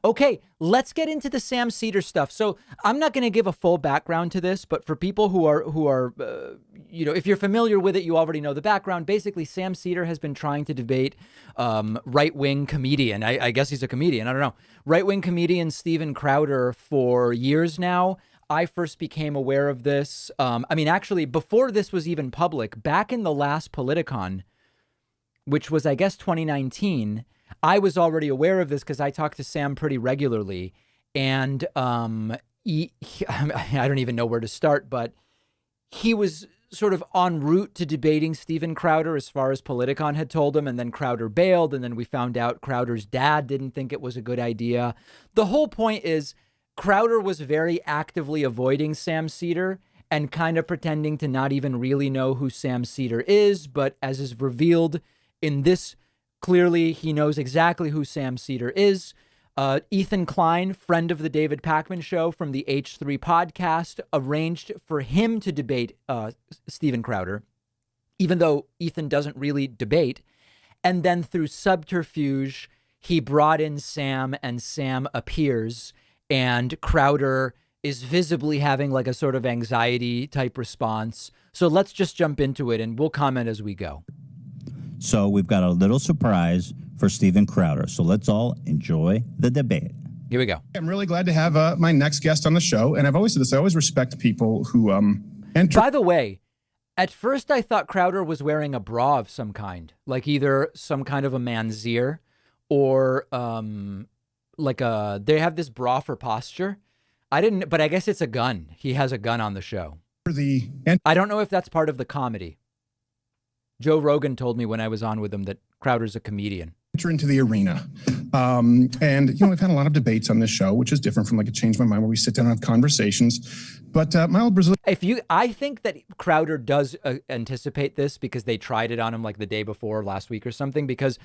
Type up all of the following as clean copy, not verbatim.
Okay, let's get into the Sam Seder stuff. So I'm not going to give a full background to this, but for people who are if you're familiar with it, you already know the background. Basically, Sam Seder has been trying to debate right-wing comedian. I guess he's a comedian. I don't know. Right-wing comedian Steven Crowder for years now. I first became aware of this. Actually, before this was even public, back in the last Politicon, which was, I guess, 2019, I was already aware of this because I talked to Sam pretty regularly. And I don't even know where to start, but he was sort of en route to debating Steven Crowder as far as Politicon had told him. And then Crowder bailed. And then we found out Crowder's dad didn't think it was a good idea. The whole point is Crowder was very actively avoiding Sam Seder and kind of pretending to not even really know who Sam Seder is. But as is revealed in this, clearly he knows exactly who Sam Seder is. Ethan Klein, friend of the David Pakman show from the H3 podcast, arranged for him to debate Steven Crowder, even though Ethan doesn't really debate. And then through subterfuge, he brought in Sam, and Sam appears, and Crowder is visibly having like a sort of anxiety type response. So let's just jump into it, and we'll comment as we go. So we've got a little surprise for Steven Crowder. So let's all enjoy the debate. Here we go. I'm really glad to have my next guest on the show. And I've always said this. I always respect people who enter. By the way, at first I thought Crowder was wearing a bra of some kind, like either some kind of a manzier or they have this bra for posture. I didn't, but I guess it's a gun. He has a gun on the show. I don't know if that's part of the comedy. Joe Rogan told me when I was on with him that Crowder's a comedian. Enter into the arena. And, we've had a lot of debates on this show, which is different from like a Change My Mind where we sit down and have conversations. But my old Brazilian. I think that Crowder does anticipate this because they tried it on him like the day before last week or something, because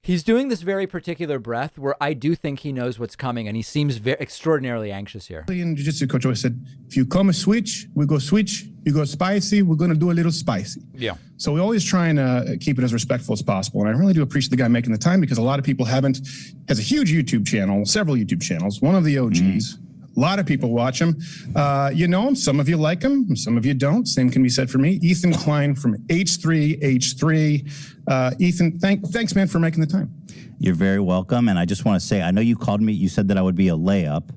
he's doing this very particular breath where I do think he knows what's coming, and he seems very extraordinarily anxious here. Jiu-Jitsu coach always said, if you come a switch, we go switch. You go spicy, we're going to do a little spicy. Yeah. So we always try and keep it as respectful as possible. And I really do appreciate the guy making the time, because a lot of people has a huge YouTube channel, several YouTube channels, one of the OGs. A lot of people watch him. You know him. Some of you like him. Some of you don't. Same can be said for me. Ethan Klein from H3. Ethan, thanks, man, for making the time. You're very welcome. And I just want to say, I know you called me. You said that I would be a layup.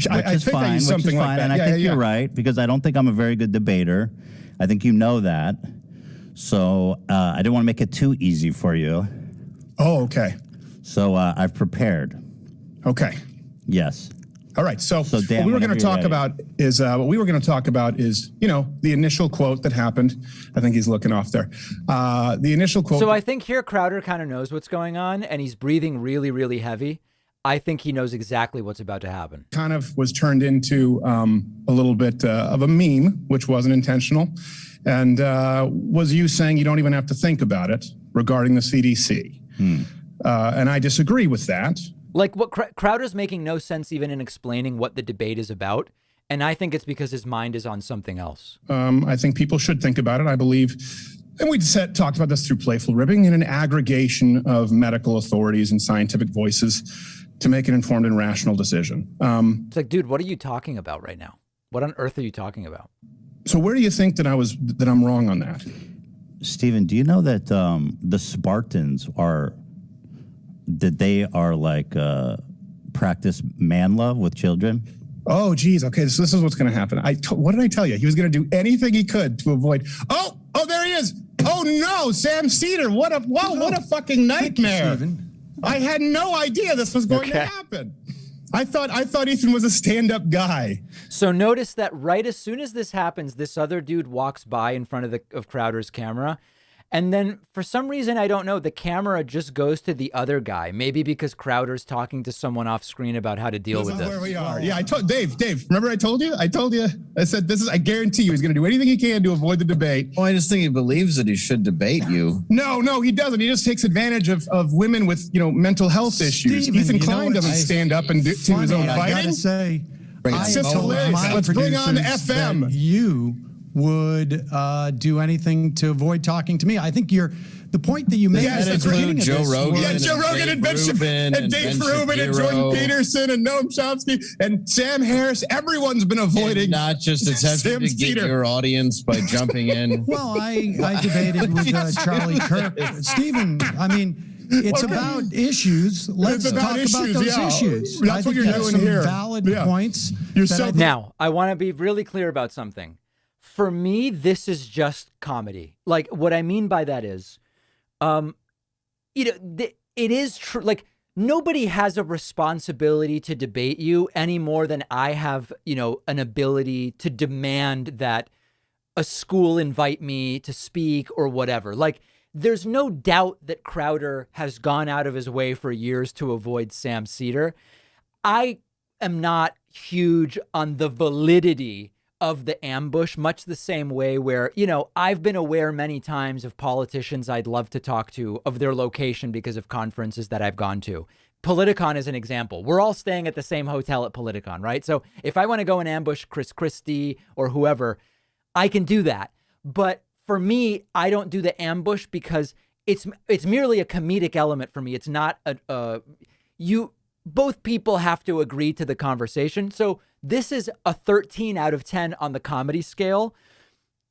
I think I used something like that. And I think you're right, because I don't think I'm a very good debater. I think you know that. So I didn't want to make it too easy for you. Oh, okay. So I've prepared. Okay. Yes. All right. So Dan, what we were going to talk about is the initial quote that happened. I think he's looking off there. The initial quote. So I think here Crowder kind of knows what's going on, and he's breathing really, really heavy. I think he knows exactly what's about to happen. Kind of was turned into a little bit of a meme, which wasn't intentional, and was you saying you don't even have to think about it regarding the CDC. And I disagree with that. Like, what Crowder's making no sense even in explaining what the debate is about. And I think it's because his mind is on something else. I think people should think about it. I believe, and we talked about this through Playful Ribbing, in an aggregation of medical authorities and scientific voices to make an informed and rational decision. It's like, dude, what are you talking about right now? What on earth are you talking about? So where do you think that I'm wrong on that? Steven, do you know that the Spartans are like practice man love with children? Oh, geez. Okay, so this is what's going to happen. What did I tell you? He was going to do anything he could to avoid. Oh, there he is. Oh no, Sam Seder. What a fucking nightmare. I had no idea this was going to happen. I thought Ethan was a stand-up guy. So notice that right as soon as this happens, this other dude walks by in front of Crowder's camera. And then for some reason, I don't know, the camera just goes to the other guy. Maybe because Crowder's talking to someone off screen about how to deal with this. Where we are. Yeah, I told Dave, remember I told you? I said, I guarantee you he's going to do anything he can to avoid the debate. Well, I just think he believes that he should debate you. No, he doesn't. He just takes advantage of women with, mental health issues. Ethan Klein doesn't stand up and do his own fighting. I gotta say, it's just hilarious. Let's bring on FM. You would do anything to avoid talking to me. I think the point that you made Yes, at the beginning of Joe this Rogan. Yeah, was- Joe Rogan and Dave Rubin and Jordan Peterson and Noam Chomsky and Sam Harris. Everyone's been avoiding. And not just attempting Sam to get Seder. your audience by jumping in. Well, I debated with Charlie Kirk. Stephen, I mean, it's about issues. Let's It's about talk about issues, those yeah. issues. That's I what think you're you have doing some here. valid Yeah. points. You're that so- I think- Now, I want to be really clear about something. For me, this is just comedy. Like, what I mean by that is, it is true. Like, nobody has a responsibility to debate you any more than I have, an ability to demand that a school invite me to speak or whatever. Like, there's no doubt that Crowder has gone out of his way for years to avoid Sam Seder. I am not huge on the validity of the ambush, much the same way where, I've been aware many times of politicians I'd love to talk to, of their location because of conferences that I've gone to. Politicon is an example. We're all staying at the same hotel at Politicon, right? So if I want to go and ambush Chris Christie or whoever, I can do that. But for me, I don't do the ambush because it's merely a comedic element for me. It's not both people have to agree to the conversation. So this is a 13 out of 10 on the comedy scale.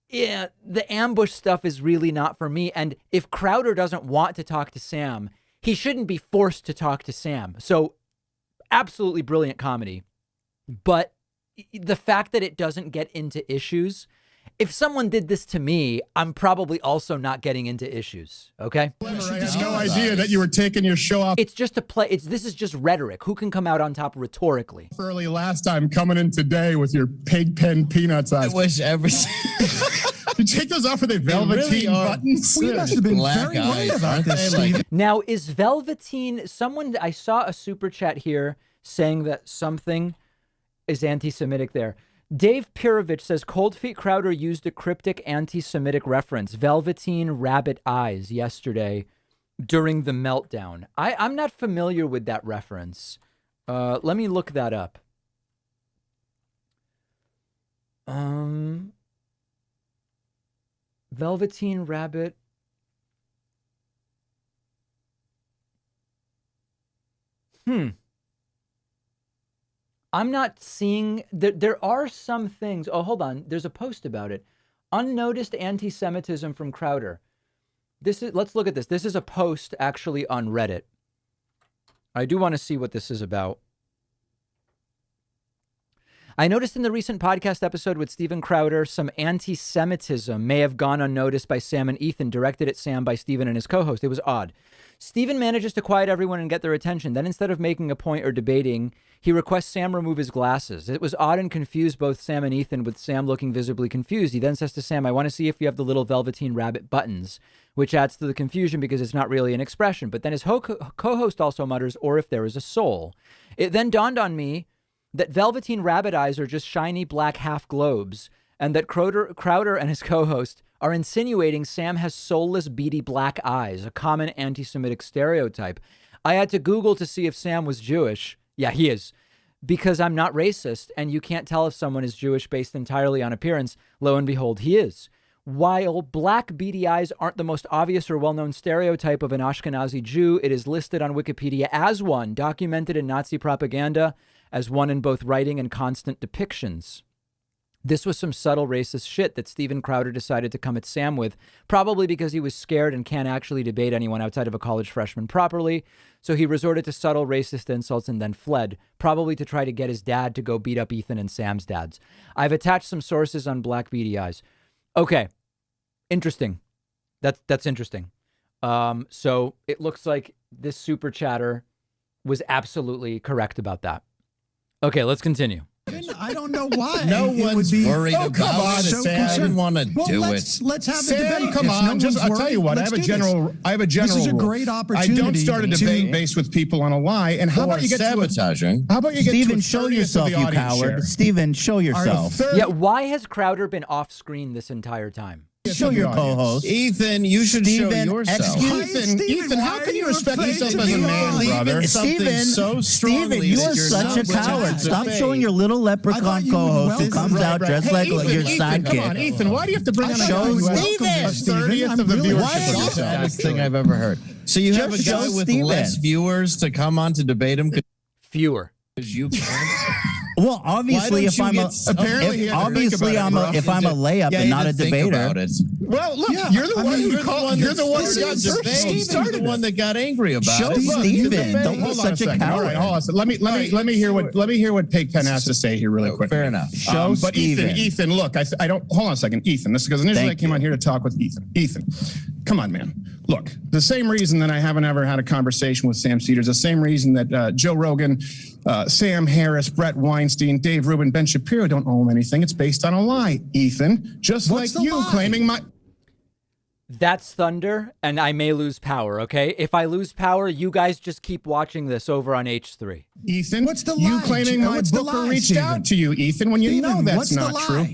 Yeah, the ambush stuff is really not for me. And if Crowder doesn't want to talk to Sam, he shouldn't be forced to talk to Sam. So absolutely brilliant comedy. But the fact that it doesn't get into issues, if someone did this to me, I'm probably also not getting into issues. Okay. I had no idea that you were taking your show off It's just a play. This is just rhetoric. Who can come out on top rhetorically? early last time, coming in today with your pig pen peanuts I eyes. wish every You take those off with the velveteen really are. buttons. We must have been black very worried eyes, about aren't this, they? Like, Stephen. Now, is velveteen someone? I saw a super chat here saying that something is anti-Semitic there. Dave Pirovich says Cold Feet Crowder used a cryptic anti-Semitic reference, velveteen rabbit eyes, yesterday during the meltdown. I'm not familiar with that reference. Let me look that up. Velveteen rabbit. I'm not seeing that. There are some things. Oh, hold on. There's a post about it. Unnoticed anti-Semitism from Crowder. Let's look at this. This is a post actually on Reddit. I do want to see what this is about. I noticed in the recent podcast episode with Steven Crowder, some anti-Semitism may have gone unnoticed by Sam and Ethan, directed at Sam by Steven and his co-host. It was odd. Steven manages to quiet everyone and get their attention. Then instead of making a point or debating, he requests Sam remove his glasses. It was odd and confused both Sam and Ethan, with Sam looking visibly confused. He then says to Sam, I want to see if you have the little velveteen rabbit buttons, which adds to the confusion because it's not really an expression. But then his co-host also mutters, or if there is a soul. It then dawned on me that velveteen rabbit eyes are just shiny black half globes, and that Crowder and his co-host are insinuating Sam has soulless, beady black eyes, a common anti-Semitic stereotype. I had to Google to see if Sam was Jewish. Yeah, he is. Because I'm not racist, and you can't tell if someone is Jewish based entirely on appearance. Lo and behold, he is. While black beady eyes aren't the most obvious or well-known stereotype of an Ashkenazi Jew, it is listed on Wikipedia as one, documented in Nazi propaganda as one in both writing and constant depictions. This was some subtle racist shit that Steven Crowder decided to come at Sam with, probably because he was scared and can't actually debate anyone outside of a college freshman properly. So he resorted to subtle racist insults and then fled, probably to try to get his dad to go beat up Ethan and Sam's dads. I've attached some sources on black beady eyes. Okay. Interesting. That's interesting. So it looks like this super chatter was absolutely correct about that. Okay, let's continue. I don't know why. no it would one's be worried Oh, come about on, it. Sam. I didn't want to do let's, it. Let's have a Sam, debate. come If on. no Just, one's I'll tell you what. worried, I have a let's do this. general. I have a general. This is a rule. great I opportunity. don't start a debate based with people on a lie. And how about you get sabotaging? How about you get Steven, to a show 30th of yourself, the you audience coward. share? Steven, show yourself. Third- Yeah, why has Crowder been off screen this entire time? Show your co-host. Ethan, you should show Steven, yourself. Ethan, how can you respect yourself as a man, brother? Steven, you are such a coward. Stop showing your little leprechaun co-host who comes out dressed like your sidekick. Come on, Ethan, why do you have to bring on a Show guy Steven. a 30th of the viewership? That's the saddest thing I've ever heard. So you have a Just guy show with Steven. less viewers to come on to debate him Fewer. because you can't? Well, obviously, if I'm a layup and not a debater. Well, look, Yeah, you're the I one mean, who called. You're the one who got You're the one that got angry about Show it. Steven. Don't be Hold on such a second. All coward. right, hold on a second. Let me hear what Pigpen has to say here really quick. Fair enough. Show But Steven. Ethan, look, I don't. Hold on a second, Ethan. This is because initially Thank I came you. on here to talk with Ethan. Ethan, come on, man. Look, the same reason that I haven't ever had a conversation with Sam Seder is the same reason that Joe Rogan, Sam Harris, Brett Weinstein, Dave Rubin, Ben Shapiro don't owe him anything. It's based on a lie, Ethan. Just What's like the you lie? claiming my. That's thunder, and I may lose power, okay? If I lose power, you guys just keep watching this over on H3. Ethan, What's the you lie? claiming my What's the booker lie, reached Steven? out to you, Ethan, when you know Steven, that's what's the not lie? true.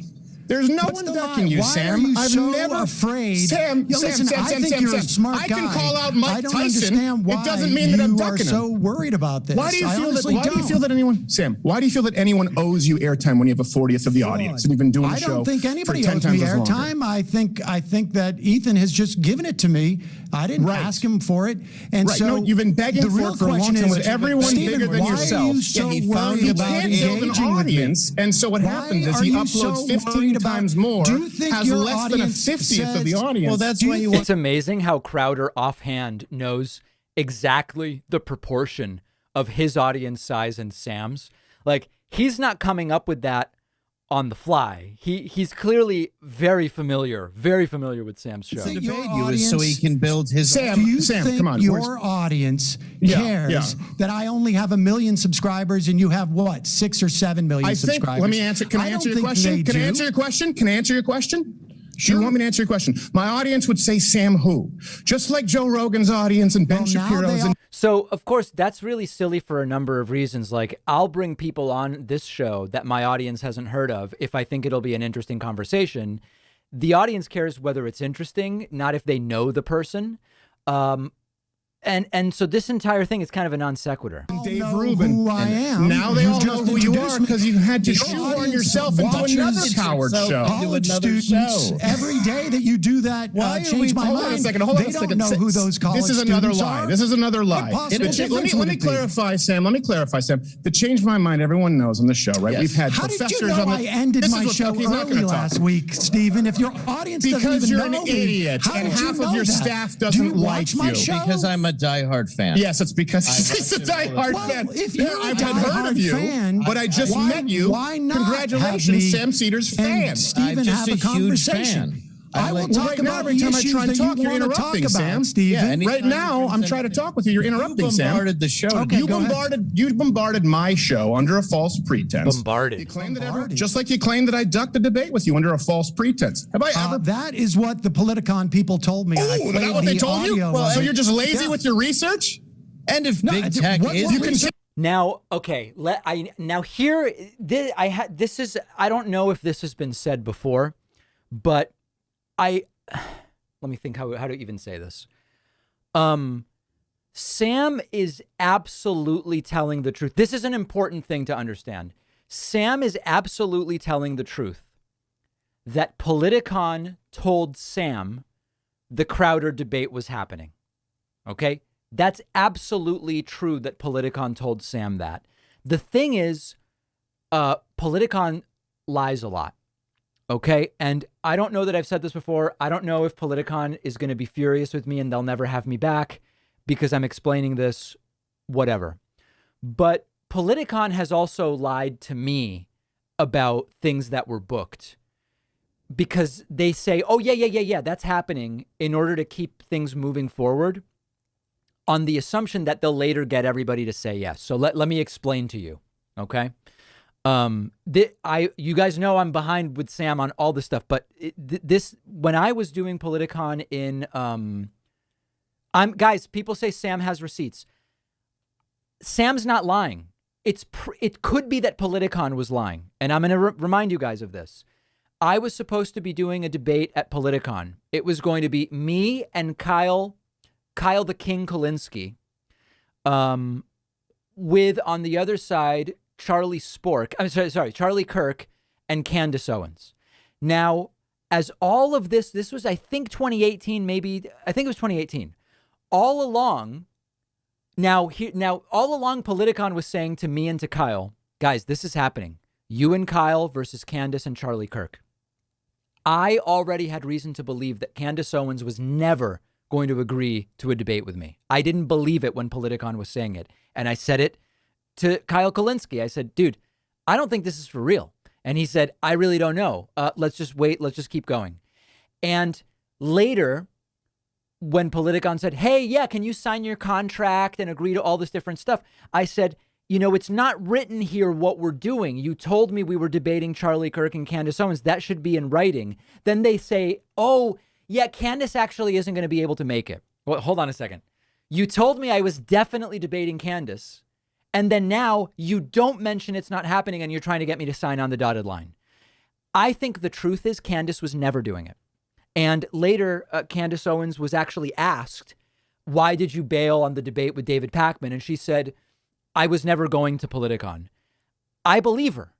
There's no What's one the ducking lie? you, Why Sam. are you I've so never afraid? Sam, Yo, listen, I think you're a smart I can guy. call out Mike I don't Tyson. understand why It doesn't mean that I'm you ducking are so him. worried about this. Why do you I feel that? honestly Why do you don't. feel that anyone, Sam? Why do you feel that anyone owes you airtime when you have a 40th of the audience and you've been doing the I show? don't think anybody for 10 owes me times as longer? airtime. I think that Ethan has just given it to me. I didn't Right. ask him for it, and Right. so No, you've been begging the for real it for a long question time is, with everyone Steven, bigger than why yourself. Are you so he found worried He about can't build an engaging with me? audience, and so what Why happens is are he you uploads so 15 worried about- times more, Do you think has your less than a audience 50th of the says- audience. Well, that's why you want. It's amazing how Crowder offhand knows exactly the proportion of his audience size and Sam's. Like, he's not coming up with that on the fly. He's clearly very familiar with Sam's show. think Debate your you is so he audience- can build his. Sam, Do you Sam, think come on, your where's- audience Yeah, cares yeah. that I only have 1 million subscribers and you have what, 6 or 7 million I think. subscribers? Let me answer. Can I answer your question? Can I answer your question? Can I answer your question? Do you want me to answer your question? My audience would say Sam who? Just like Joe Rogan's audience and Ben Well, now Shapiro's. they And So, of course, that's really silly for a number of reasons. Like, I'll bring people on this show that my audience hasn't heard of if I think it'll be an interesting conversation. The audience cares whether it's interesting, not if they know the person. And so this entire thing is kind of a non sequitur. Dave know Rubin. who I am. Now they You've all know just who you introduced are me. because you had to Your shoehorn audience yourself into watches another coward itself show. into College another students, show. every day that you do that, Why are we- change my Hold mind. on a second. Hold on they a second. don't know who those college This is another students lie. are. This is another lie. What possible Let difference me would it be? clarify, Sam. Let me clarify, Sam. The change my mind. Everyone knows on the show, right? Yes. We've had How did professors you know on the. I ended This my is what- show he's not early gonna talk. last week, Stephen? If your audience Because doesn't even you're an know me, idiot, how and did you half of know your that? staff Do doesn't you watch like my you. show? Because I'm a diehard fan. Yes, it's because he's a diehard Well, fan. if Yeah, you're a I've heard diehard of you, fan, but I just why- met you. why not have Congratulations, me Sam Seder's fan. and Stephen I'm just have a a huge conversation? fan. I will like- talk Right now, about every the time I issues try and that talk, you you're want to talk interrupting, about, Sam. Stephen. Yeah, Right now, I'm trying to talk with you. You're interrupting, You Sam. bombarded the show. Okay, You go ahead. bombarded my show under a false pretense. Bombarded. You claimed that Bombarded. just like you claimed that I ducked a debate with you under a false pretense. Have I ever? That is what the politicon people told me. I Oh, is played that what they the told you? audio Well, of so it. you're just lazy Yeah. with your research? And if No, big I did- tech what- is, what You can. research- Now, okay, this is, I don't know if this has been said before, but let me think how to even say this. Sam is absolutely telling the truth. This is an important thing to understand. Sam is absolutely telling the truth that Politicon told Sam the Crowder debate was happening. Okay? That's absolutely true that Politicon told Sam that. The thing is, Politicon lies a lot. Okay? And I don't know that I've said this before. I don't know if Politicon is going to be furious with me and they'll never have me back because I'm explaining this, whatever. But Politicon has also lied to me about things that were booked because they say, oh, yeah, that's happening in order to keep things moving forward on the assumption that they'll later get everybody to say yes. So let me explain to you, okay? You guys know I'm behind with Sam on all this stuff, but when I was doing Politicon in, guys, people say Sam has receipts. Sam's not lying. It could be that Politicon was lying, and I'm going to remind you guys of this. I was supposed to be doing a debate at Politicon. It was going to be me and Kyle the King Kolinsky, with on the other side Charlie Kirk and Candace Owens. Now, as all of this was, I think 2018, I think it was 2018. All along, all along, Politicon was saying to me and to Kyle, guys, this is happening. You and Kyle versus Candace and Charlie Kirk. I already had reason to believe that Candace Owens was never going to agree to a debate with me. I didn't believe it when Politicon was saying it. And I said it to Kyle Kolinsky. I said, dude, I don't think this is for real. And he said, I really don't know. Let's just wait. Let's just keep going. And later, when Politicon said, hey, yeah, can you sign your contract and agree to all this different stuff? I said, you know, it's not written here what we're doing. You told me we were debating Charlie Kirk and Candace Owens. That should be in writing. Then they say, oh, yeah, Candace actually isn't going to be able to make it. Well, hold on a second. You told me I was definitely debating Candace. And then now you don't mention it's not happening and you're trying to get me to sign on the dotted line. I think the truth is Candace was never doing it. And later, Candace Owens was actually asked, why did you bail on the debate with David Pakman? And she said, I was never going to Politicon. I believe her.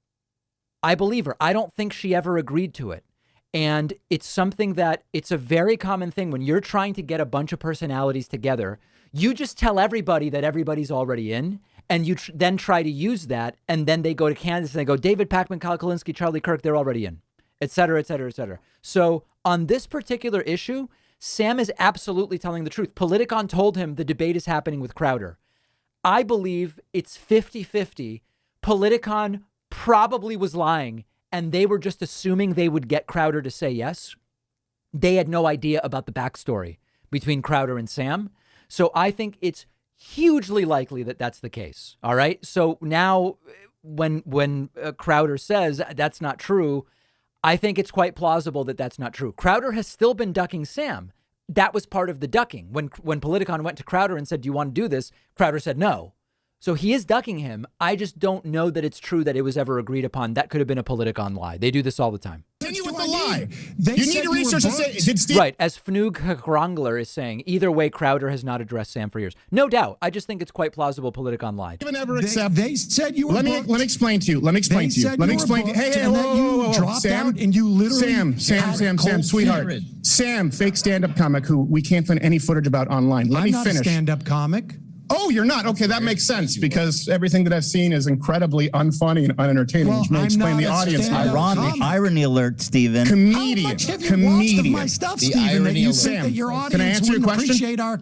I don't think she ever agreed to it. And it's something that it's a very common thing when you're trying to get a bunch of personalities together. You just tell everybody that everybody's already in, and you then try to use that. And then they go to Candace and they go, David Pakman, Kyle Kolinsky, Charlie Kirk, they're already in, et cetera, et cetera, et cetera. So on this particular issue, Sam is absolutely telling the truth. Politicon told him the debate is happening with Crowder. I believe it's 50-50. Politicon probably was lying, and they were just assuming they would get Crowder to say yes. They had no idea about the backstory between Crowder and Sam. So I think it's hugely likely that that's the case. All right. So now when Crowder says that's not true, I think it's quite plausible that that's not true. Crowder has still been ducking Sam. That was part of the ducking. When Politicon went to Crowder and said, do you want to do this? Crowder said no. So he is ducking him. I just don't know that it's true that it was ever agreed upon. That could have been a Politicon lie. They do this all the time. Continue with the lie. You need to research and say, did Steve... Right. As Fnug Grongler is saying, either way, Crowder has not addressed Sam for years. No doubt. I just think it's quite plausible Politicon lied. Even ever accept... They said you were Let me explain to you. Let me explain to you. Hey, whoa, Sam, and you literally Sam, sweetheart. Sam, fake stand-up comic who we can't find any footage about online. Let me finish. I'm not a stand-up comic. Oh, you're not? Okay, that makes sense because everything that I've seen is incredibly unfunny and unentertaining, which may explain the audience. Irony alert, Stephen. Comedian. How much have you watched of my stuff, Stephen, that you think that your audience wouldn't appreciate our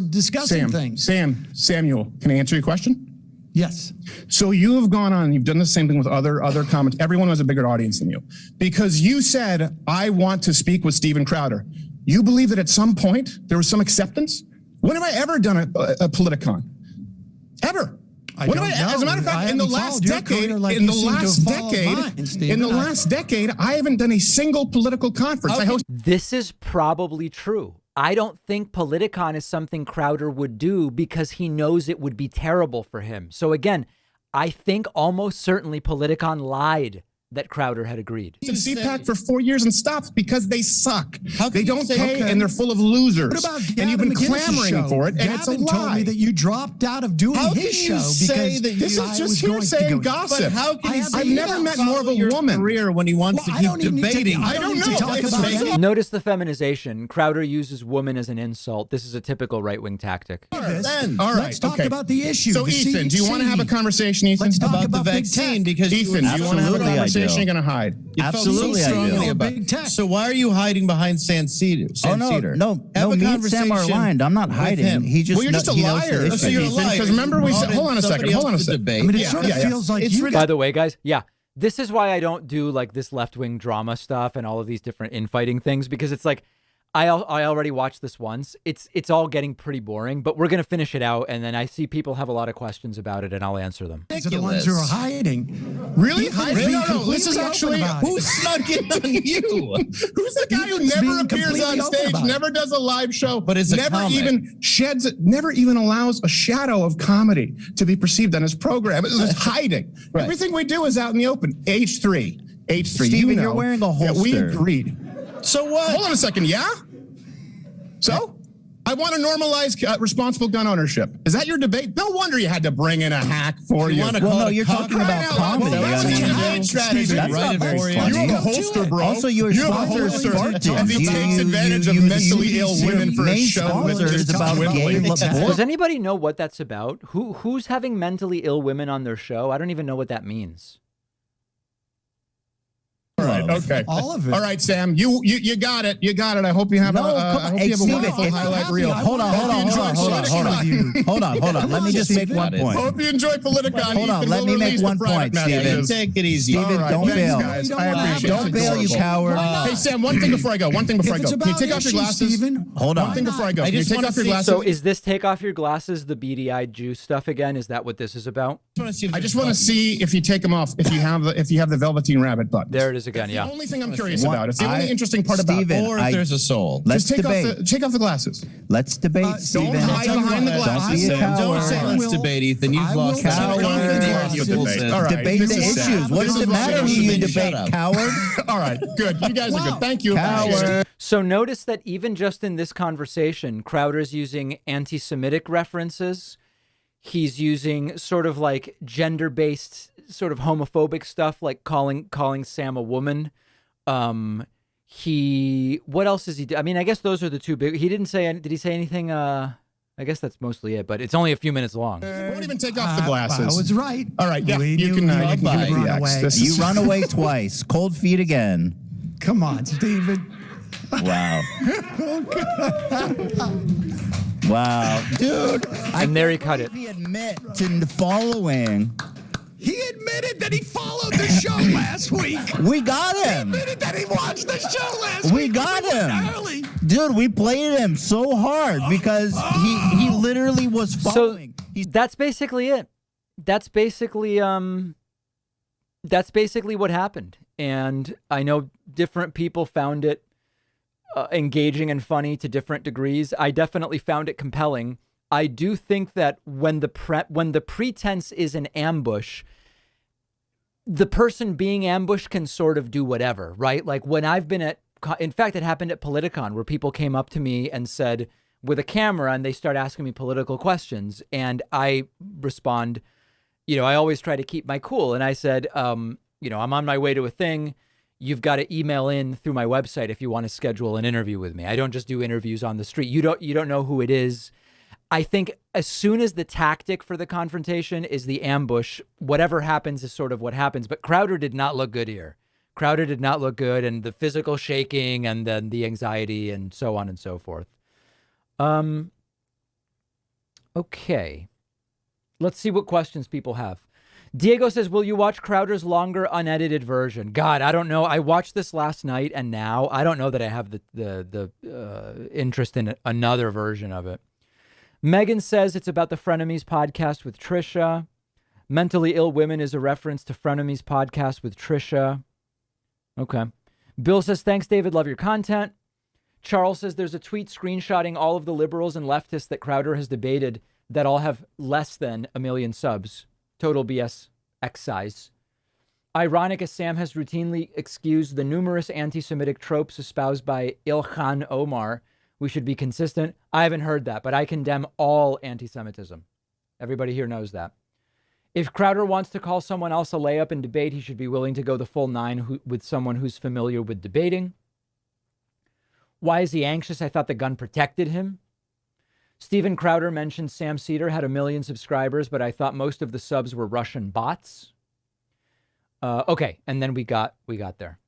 discussing things? Samuel, can I answer your question? Yes. So you have gone on, you've done the same thing with other comments. Everyone has a bigger audience than you. Because you said, I want to speak with Steven Crowder. You believe that at some point there was some acceptance? When have I ever done a Politicon? Ever? As a matter of fact, in the last decade, I haven't done a single political conference. This is probably true. I don't think Politicon is something Crowder would do because he knows it would be terrible for him. So again, I think almost certainly Politicon lied that Crowder had agreed. CPAC for 4 years and stopped because they suck. They don't pay and they're full of losers. What about and you've been clamoring for it, and Gavin it's a lie. told me that you dropped out of doing his show because this is just hearsay and gossip. I've never met more of a woman. Career when he wants to keep debating. I don't know. Notice the feminization. Crowder uses woman as an insult. This is a typical right-wing tactic. All right. Let's talk about the issue. So, Ethan, do you want to have a conversation, Ethan? Let's talk about the vaccine because Ethan, do you want to have a conversation? You're going to hide. Absolutely, I do. So why are you hiding behind Sam Seder? No, me and Sam are aligned. I'm not hiding. He just you're just a liar. So you're a liar. Because remember we said, hold on a second. I mean, it sort of feels like By the way, guys, this is why I don't do like this left-wing drama stuff and all of these different infighting things, because it's like, I already watched this once. It's all getting pretty boring, but we're going to finish it out. And then I see people have a a lot of questions about it and I'll answer them. These are the ones who are hiding. Really? No. This is actually, who snuck in on you? Who's the guy who never appears on stage, never does a live show, but is never even allows a shadow of comedy to be perceived on his program. It's just hiding. Right. Everything we do is out in the open. Age 3. H3. Steven, you're wearing a that we holster. agreed. So what? Hold on a second. Yeah? So? I want to normalize responsible gun ownership. Is that your debate? No wonder you had to bring in a hack for you. Well, no, you're talking about comedy. That's I mean, your debate strategy. that's not very funny. You have a holster, bro. Also, your You have a sponsor is holster. Spartans. And he takes advantage of mentally ill women for a main show with sponsor is just about women. gay Does anybody know what that's about? Who's having mentally ill women on their show? I don't even know what that means. All right, okay. All of it. All right, Sam, you got it. You got it. I hope you have No, a come on. Hey, wonderful Steven, highlight reel. Hold on. Hold on. Let me just make one point. Hope you enjoy Politicon. Hold on, Ethan let will me make release the one private point, messages. Steven. Take it easy. Steven, All right, don't thanks, bail. guys. I appreciate it. Don't bail, you coward. Hey, Sam, one thing before I go. If it's Can you about take off your issues, glasses? Steven, Hold on. One thing before I go. I Can you just take wanna off your see- glasses? So is this take off your glasses, the beady-eyed Jew stuff again? Is that what this is about? I just want to see if you take them off, if you have the Velveteen Rabbit button. There it is again, The yeah. only thing I'm curious about. It's the only interesting part about it. Steven, Or if there's a soul. Let's Just debate. take off the glasses. Let's debate, Steven. hide behind the Don't glasses. be a Sam. Don't coward. say let's debate, Ethan. You've lost Coward. Debate. All right. Debate the This is issues. sad. What This does is it matter who shut you up. debate, coward? All right, good. You guys are good. Thank you. Coward. So notice that even just in this conversation, Crowder's using anti-Semitic references. He's using sort of like gender-based, sort of homophobic stuff, like calling Sam a woman. What else does he do? I mean, I guess those are the two big. He didn't say. Did he say anything? I guess that's mostly it. But it's only a few minutes long. Won't even take off the glasses. I was right. All right, yeah, We you knew can you give it run the X. away. This You is- run away twice. Cold feet again. Come on, Steven. Wow. Wow. Dude. And there he cut it. He admit to the following. He admitted that he followed the show last week. We got him. Admitted that he watched the show last We week. got him. Early. Dude, we played him so hard because he literally was So following. that's basically it. That's basically what happened. And I know different people found it engaging and funny to different degrees. I definitely found it compelling. I do think that when the pretense is an ambush, the person being ambushed can sort of do whatever, right? Like when I've been in fact, it happened at Politicon where people came up to me and said, with a camera, and they start asking me political questions. And I respond, I always try to keep my cool. And I said, I'm on my way to a thing. You've got to email in through my website if you want to schedule an interview with me. I don't just do interviews on the street. You don't know who it is. I think as soon as the tactic for the confrontation is the ambush, whatever happens is sort of what happens. But Crowder did not look good here. Crowder did not look good, and the physical shaking and then the anxiety and so on and so forth. Okay. Let's see what questions people have. Diego says, will you watch Crowder's longer unedited version? God, I don't know. I watched this last night, and now I don't know that I have the interest in another version of it. Megan says it's about the Frenemies podcast with Trisha. Mentally Ill Women is a reference to Frenemies podcast with Trisha. Okay. Bill says, thanks, David. Love your content. Charles says there's a tweet screenshotting all of the liberals and leftists that Crowder has debated that all have less than 1 million subs. Total BS excise. Ironic as Sam has routinely excused the numerous anti-Semitic tropes espoused by Ilhan Omar, we should be consistent. I haven't heard that, but I condemn all anti-Semitism. Everybody here knows that. If Crowder wants to call someone else a layup in debate, he should be willing to go the full 9 with someone who's familiar with debating. Why is he anxious? I thought the gun protected him. Steven Crowder mentioned Sam Seder had 1 million subscribers, but I thought most of the subs were Russian bots. Okay, and then we got there.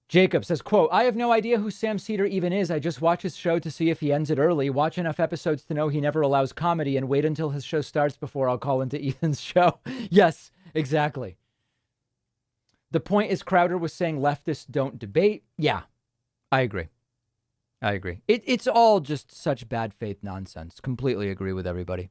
Jacob says, quote, I have no idea who Sam Seder even is. I just watch his show to see if he ends it early. Watch enough episodes to know he never allows comedy and wait until his show starts before I'll call into Ethan's show. Yes, exactly. The point is Crowder was saying leftists don't debate. Yeah, I agree. It's all just such bad faith nonsense. Completely agree with everybody.